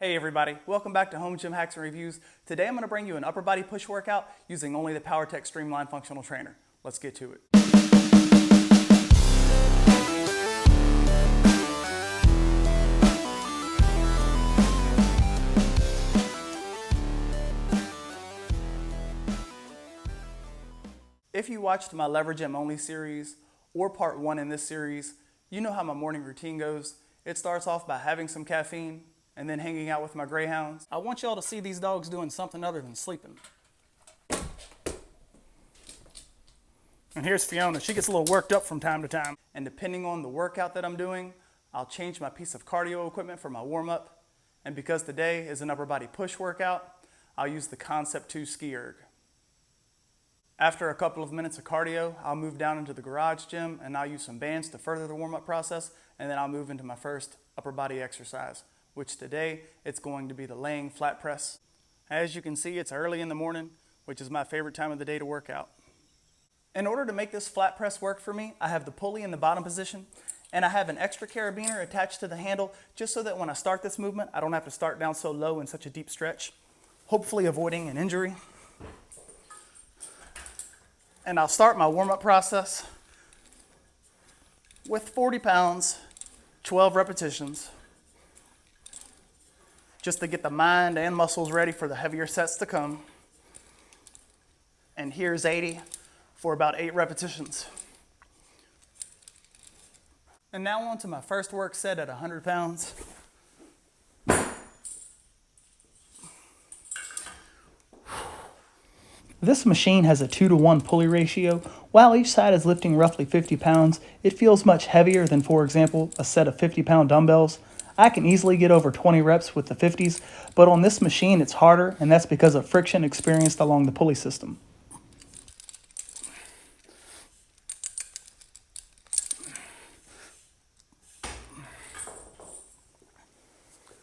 Hey everybody, welcome back to Home Gym Hacks and Reviews. Today I'm going to bring you an upper body push workout using only the Powertec Streamline Functional Trainer. Let's get to it. If you watched my Lever Gym Only series or part 1 in this series, you know how my morning routine goes. It starts off by having some caffeine and then hanging out with my greyhounds. I want y'all to see these dogs doing something other than sleeping. And here's Fiona. She gets a little worked up from time to time. And depending on the workout that I'm doing, I'll change my piece of cardio equipment for my warm-up. And because today is an upper body push workout, I'll use the Concept 2 ski erg. After a couple of minutes of cardio, I'll move down into the garage gym and I'll use some bands to further the warm-up process, and then I'll move into my first upper body exercise, which today it's going to be the laying flat press. As you can see, it's early in the morning, which is my favorite time of the day to work out. In order to make this flat press work for me, I have the pulley in the bottom position, and I have an extra carabiner attached to the handle just so that when I start this movement, I don't have to start down so low in such a deep stretch, hopefully avoiding an injury. And I'll start my warm-up process with 40 pounds, 12 repetitions, just to get the mind and muscles ready for the heavier sets to come. And here's 80 for about 8 repetitions. And now on to my first work set at 100 pounds. This machine has a 2-to-1 pulley ratio. While each side is lifting roughly 50 pounds, it feels much heavier than, for example, a set of 50-pound dumbbells. I can easily get over 20 reps with the 50s, but on this machine it's harder, and that's because of friction experienced along the pulley system.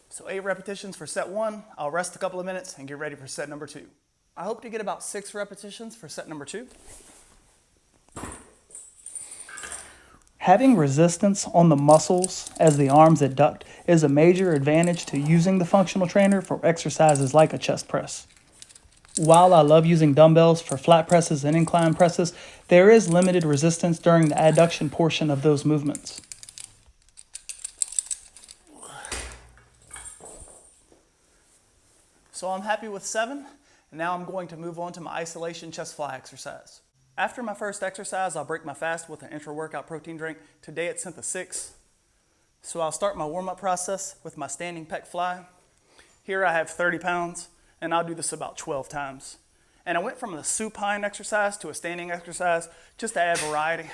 So 8 repetitions for set 1. I'll rest a couple of minutes and get ready for set number 2. I hope to get about 6 repetitions for set number 2. Having resistance on the muscles as the arms adduct is a major advantage to using the functional trainer for exercises like a chest press. While I love using dumbbells for flat presses and incline presses, there is limited resistance during the adduction portion of those movements. So I'm happy with 7. And now I'm going to move on to my isolation chest fly exercise. After my first exercise, I'll break my fast with an intra-workout protein drink. Today it's Synth 6. So I'll start my warm-up process with my standing pec fly. Here I have 30 pounds, and I'll do this about 12 times. And I went from a supine exercise to a standing exercise just to add variety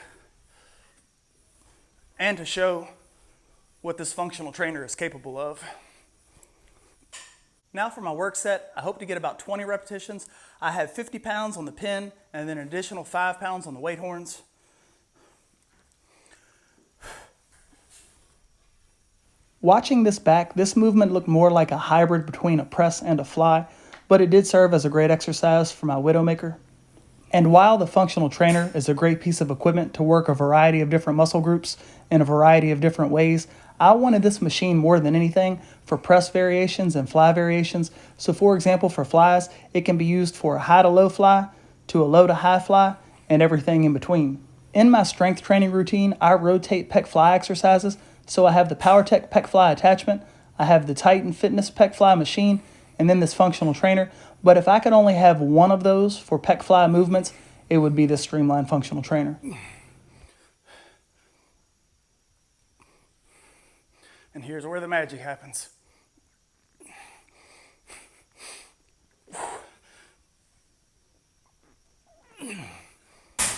and to show what this functional trainer is capable of. Now for my work set, I hope to get about 20 repetitions. I have 50 pounds on the pin and then an additional 5 pounds on the weight horns. Watching this back, this movement looked more like a hybrid between a press and a fly, but it did serve as a great exercise for my Widowmaker. And while the functional trainer is a great piece of equipment to work a variety of different muscle groups in a variety of different ways, I wanted this machine more than anything for press variations and fly variations. So for example, for flies, it can be used for a high to low fly, to a low to high fly, and everything in between. In my strength training routine, I rotate pec fly exercises. So I have the Powertec pec fly attachment, I have the Titan Fitness pec fly machine, and then this functional trainer. But if I could only have one of those for pec fly movements, it would be this Streamline Functional Trainer. And here's where the magic happens.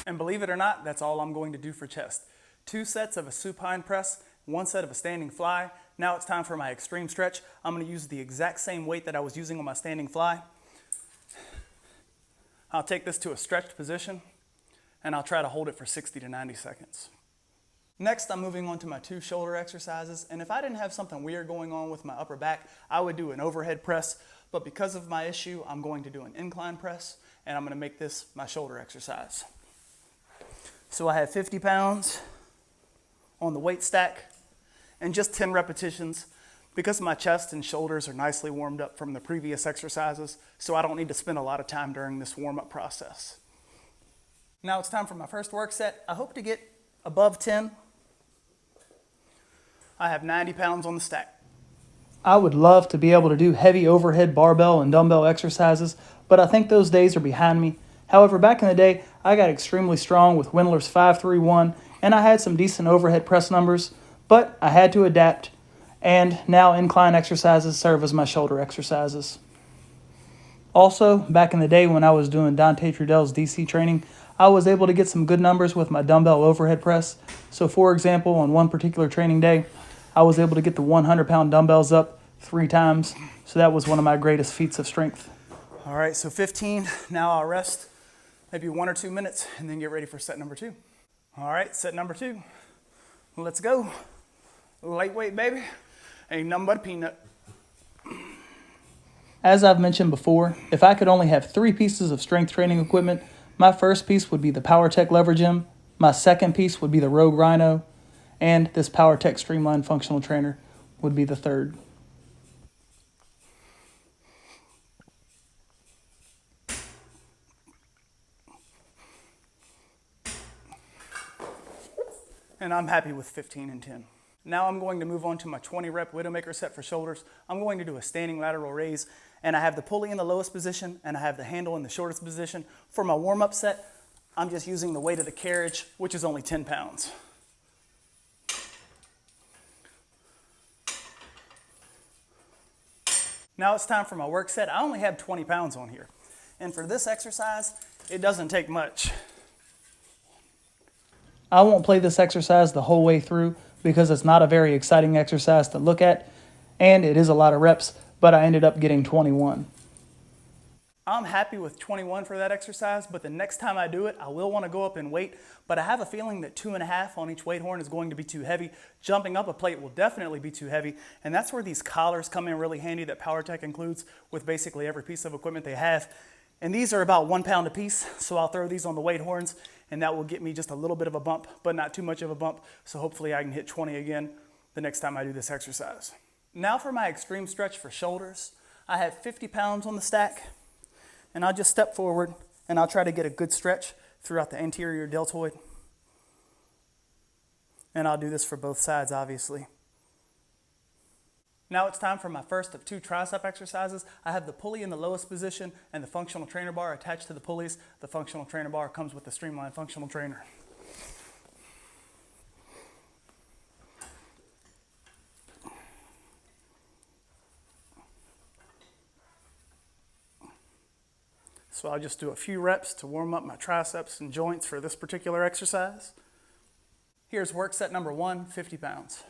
And believe it or not, that's all I'm going to do for chest. 2 sets of a supine press, 1 set of a standing fly. Now it's time for my extreme stretch. I'm going to use the exact same weight that I was using on my standing fly. I'll take this to a stretched position and I'll try to hold it for 60 to 90 seconds. Next, I'm moving on to my 2 shoulder exercises, and if I didn't have something weird going on with my upper back, I would do an overhead press, but because of my issue, I'm going to do an incline press, and I'm going to make this my shoulder exercise. So I have 50 pounds on the weight stack, and just 10 repetitions. because my chest and shoulders are nicely warmed up from the previous exercises, so I don't need to spend a lot of time during this warm-up process. Now it's time for my first work set. I hope to get above 10. I have 90 pounds on the stack. I would love to be able to do heavy overhead barbell and dumbbell exercises, but I think those days are behind me. However, back in the day, I got extremely strong with Wendler's 531, and I had some decent overhead press numbers, but I had to adapt, and now incline exercises serve as my shoulder exercises. Also, back in the day when I was doing Dante Trudel's DC training, I was able to get some good numbers with my dumbbell overhead press. So for example, on one particular training day, I was able to get the 100-pound dumbbells up 3 times. So that was one of my greatest feats of strength. All right, so 15. Now I'll rest maybe 1 or 2 minutes and then get ready for set number 2. All right, set number 2. Let's go. Lightweight, baby. Ain't nothing but a peanut. As I've mentioned before, if I could only have 3 pieces of strength training equipment, my first piece would be the Powertec Lever Gym, my second piece would be the Rogue Rhino, and this Powertec Streamline Functional Trainer would be the third. And I'm happy with 15 and 10. Now I'm going to move on to my 20 rep Widowmaker set for shoulders. I'm going to do a standing lateral raise, and I have the pulley in the lowest position and I have the handle in the shortest position. For my warm-up set, I'm just using the weight of the carriage, which is only 10 pounds. Now it's time for my work set. I only have 20 pounds on here. And for this exercise, it doesn't take much. I won't play this exercise the whole way through because it's not a very exciting exercise to look at, and it is a lot of reps, but I ended up getting 21. I'm happy with 21 for that exercise, but the next time I do it, I will want to go up in weight, but I have a feeling that 2.5 on each weight horn is going to be too heavy. Jumping up a plate will definitely be too heavy, and that's where these collars come in really handy that Powertec includes with basically every piece of equipment they have. And these are about 1 pound a piece, so I'll throw these on the weight horns, and that will get me just a little bit of a bump, but not too much of a bump, so hopefully I can hit 20 again the next time I do this exercise. Now for my extreme stretch for shoulders, I have 50 pounds on the stack, and I'll just step forward, and I'll try to get a good stretch throughout the anterior deltoid. And I'll do this for both sides, obviously. Now it's time for my first of 2 tricep exercises. I have the pulley in the lowest position and the functional trainer bar attached to the pulleys. The functional trainer bar comes with the Streamline Functional Trainer. So I'll just do a few reps to warm up my triceps and joints for this particular exercise. Here's work set number 1, 50 pounds.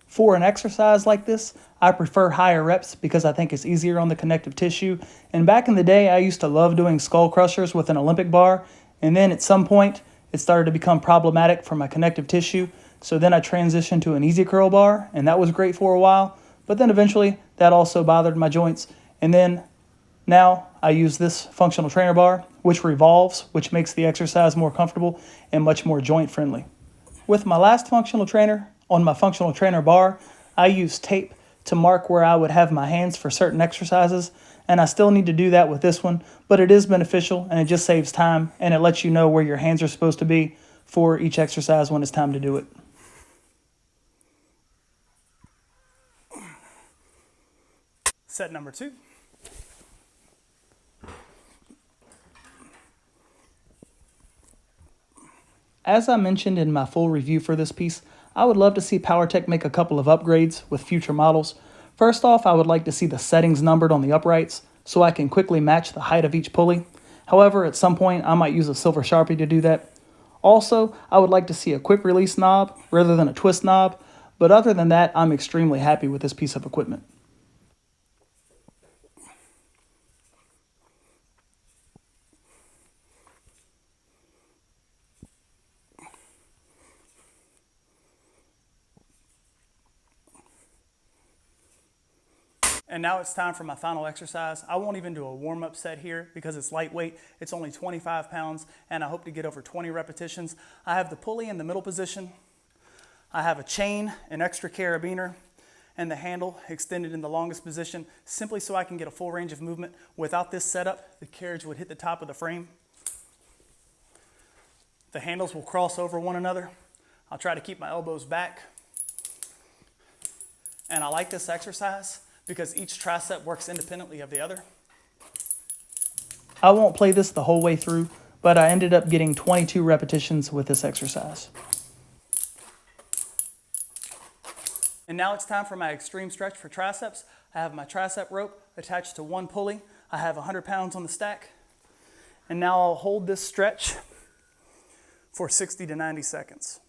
For an exercise like this, I prefer higher reps because I think it's easier on the connective tissue. And back in the day, I used to love doing skull crushers with an Olympic bar. And then at some point, it started to become problematic for my connective tissue. So then I transitioned to an easy curl bar, and that was great for a while. But then eventually, that also bothered my joints. And then now I use this functional trainer bar, which revolves, which makes the exercise more comfortable and much more joint friendly. With my last functional trainer, on my functional trainer bar, I use tape to mark where I would have my hands for certain exercises, and I still need to do that with this one, but it is beneficial and it just saves time and it lets you know where your hands are supposed to be for each exercise when it's time to do it. Set number 2. As I mentioned in my full review for this piece, I would love to see Powertec make a couple of upgrades with future models. First off, I would like to see the settings numbered on the uprights so I can quickly match the height of each pulley. However, at some point, I might use a silver Sharpie to do that. Also, I would like to see a quick release knob rather than a twist knob, but other than that, I'm extremely happy with this piece of equipment. And now it's time for my final exercise. I won't even do a warm-up set here because it's lightweight. It's only 25 pounds, and I hope to get over 20 repetitions. I have the pulley in the middle position. I have a chain, an extra carabiner, and the handle extended in the longest position, simply so I can get a full range of movement. Without this setup, the carriage would hit the top of the frame. The handles will cross over one another. I'll try to keep my elbows back. And I like this exercise because each tricep works independently of the other. I won't play this the whole way through, but I ended up getting 22 repetitions with this exercise. And now it's time for my extreme stretch for triceps. I have my tricep rope attached to one pulley. I have 100 pounds on the stack. And now I'll hold this stretch for 60 to 90 seconds.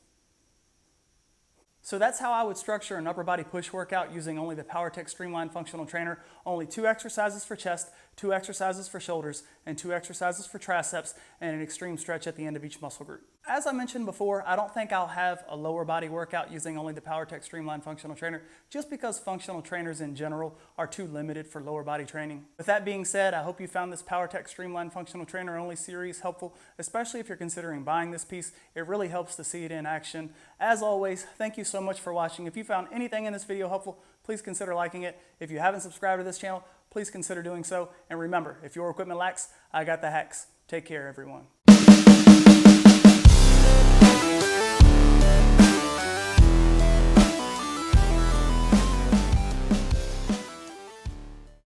So that's how I would structure an upper body push workout using only the Powertec Streamline Functional Trainer. Only 2 exercises for chest, 2 exercises for shoulders, and 2 exercises for triceps, and an extreme stretch at the end of each muscle group. As I mentioned before, I don't think I'll have a lower body workout using only the Powertec Streamline Functional Trainer, just because functional trainers in general are too limited for lower body training. With that being said, I hope you found this Powertec Streamline Functional Trainer only series helpful, especially if you're considering buying this piece. It really helps to see it in action. As always, thank you so much for watching. If you found anything in this video helpful, please consider liking it. If you haven't subscribed to this channel, please consider doing so. And remember, if your equipment lacks, I got the hacks. Take care, everyone.